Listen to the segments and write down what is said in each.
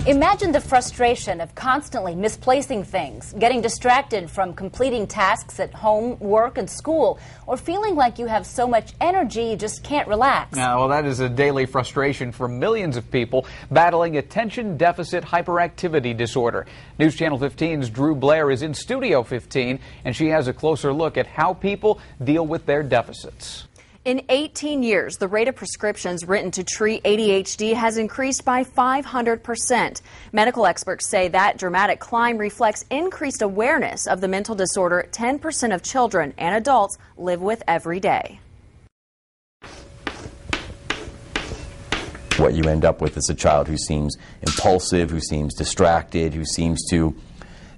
Imagine the frustration of constantly misplacing things, getting distracted from completing tasks at home, work, and school, or feeling like you have so much energy you just can't relax. Yeah, well, that is a daily frustration for millions of people battling attention deficit hyperactivity disorder. News Channel 15's Drew Blair is in Studio 15, and she has a closer look at how people deal with their deficits. In 18 years, the rate of prescriptions written to treat ADHD has increased by 500%. Medical experts say that dramatic climb reflects increased awareness of the mental disorder 10% of children and adults live with every day. What you end up with is a child who seems impulsive, who seems distracted, who seems to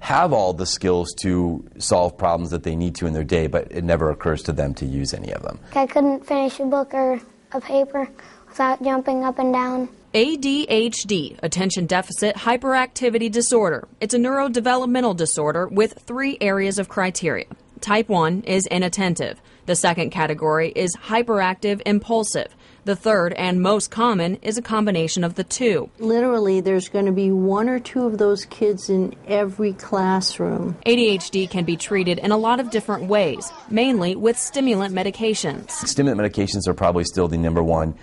have all the skills to solve problems that they need to in their day, but it never occurs to them to use any of them. I couldn't finish a book or a paper without jumping up and down. ADHD, Attention Deficit Hyperactivity Disorder. It's a neurodevelopmental disorder with 3 areas of criteria. Type 1 is inattentive. The second category is hyperactive impulsive. The third and most common is a combination of the two. Literally, there's going to be 1 or 2 of those kids in every classroom. ADHD can be treated in a lot of different ways, mainly with stimulant medications. Stimulant medications are probably still the #1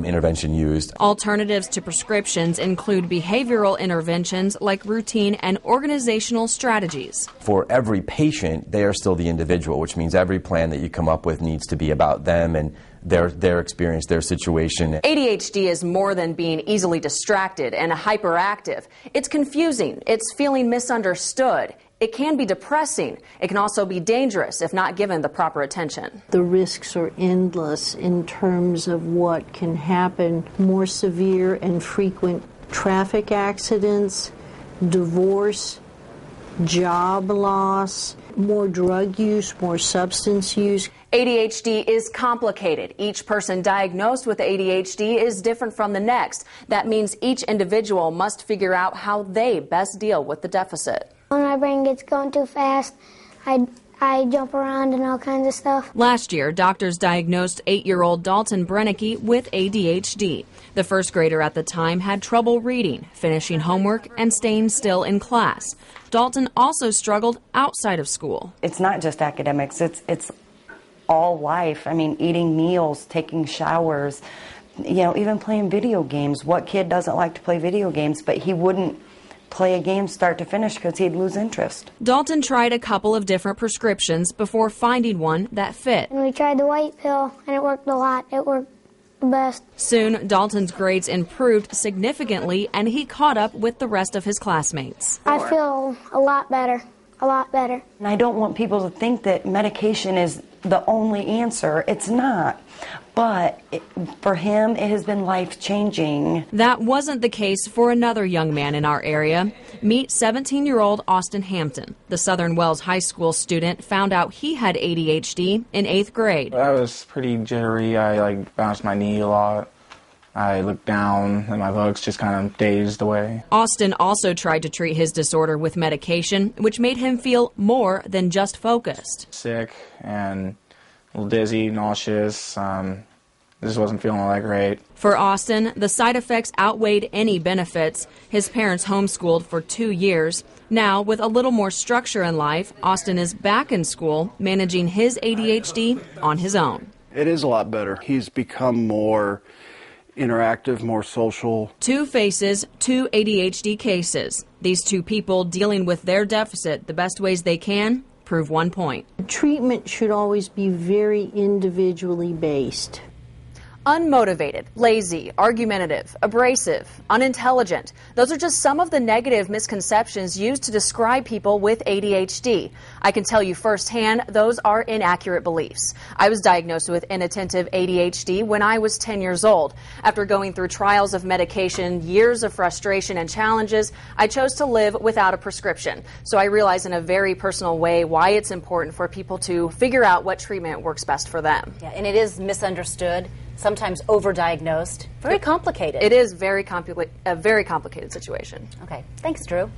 intervention used. Alternatives to prescriptions include behavioral interventions like routine and organizational strategies. For every patient, they are still the individual, which means every plan that you come up with needs to be about them and their experience, their situation. ADHD is more than being easily distracted and hyperactive. It's confusing. It's feeling misunderstood. It can be depressing. It can also be dangerous if not given the proper attention. The risks are endless in terms of what can happen. More severe and frequent traffic accidents, divorce, job loss, more drug use, more substance use. ADHD is complicated. Each person diagnosed with ADHD is different from the next. That means each individual must figure out how they best deal with the deficit. When my brain gets going too fast, I jump around and all kinds of stuff. Last year, doctors diagnosed 8-year-old Dalton Brennicky with ADHD. The first grader at the time had trouble reading, finishing homework, and staying still in class. Dalton also struggled outside of school. It's not just academics, it's all life. I mean, eating meals, taking showers, even playing video games. What kid doesn't like to play video games? But he wouldn't play a game start to finish because he'd lose interest. Dalton tried a couple of different prescriptions before finding one that fit. And we tried the white pill, and it worked a lot. It worked the best. Soon, Dalton's grades improved significantly, and he caught up with the rest of his classmates. I feel a lot better. A lot better. And I don't want people to think that medication is the only answer. It's not. But for him, it has been life-changing. That wasn't the case for another young man in our area. Meet 17-year-old Austin Hampton. The Southern Wells High School student found out he had ADHD in 8th grade. I was pretty jittery. I bounced my knee a lot. I looked down and my looks just kind of dazed away. Austin also tried to treat his disorder with medication, which made him feel more than just focused. Sick and a little dizzy, nauseous. Just wasn't feeling all that great. For Austin, the side effects outweighed any benefits. His parents homeschooled for 2 years. Now, with a little more structure in life, Austin is back in school, managing his ADHD on his own. It is a lot better. He's become more interactive, more social. 2 faces, 2 ADHD cases. These 2 people dealing with their deficit the best ways they can prove one point. Treatment should always be very individually based. Unmotivated, lazy, argumentative, abrasive, unintelligent. Those are just some of the negative misconceptions used to describe people with ADHD. I can tell you firsthand, those are inaccurate beliefs. I was diagnosed with inattentive ADHD when I was 10 years old. After going through trials of medication, years of frustration and challenges, I chose to live without a prescription. So I realize in a very personal way why it's important for people to figure out what treatment works best for them. Yeah, and it is misunderstood, sometimes overdiagnosed, very complicated. It is a very complicated situation. Okay, thanks, Drew.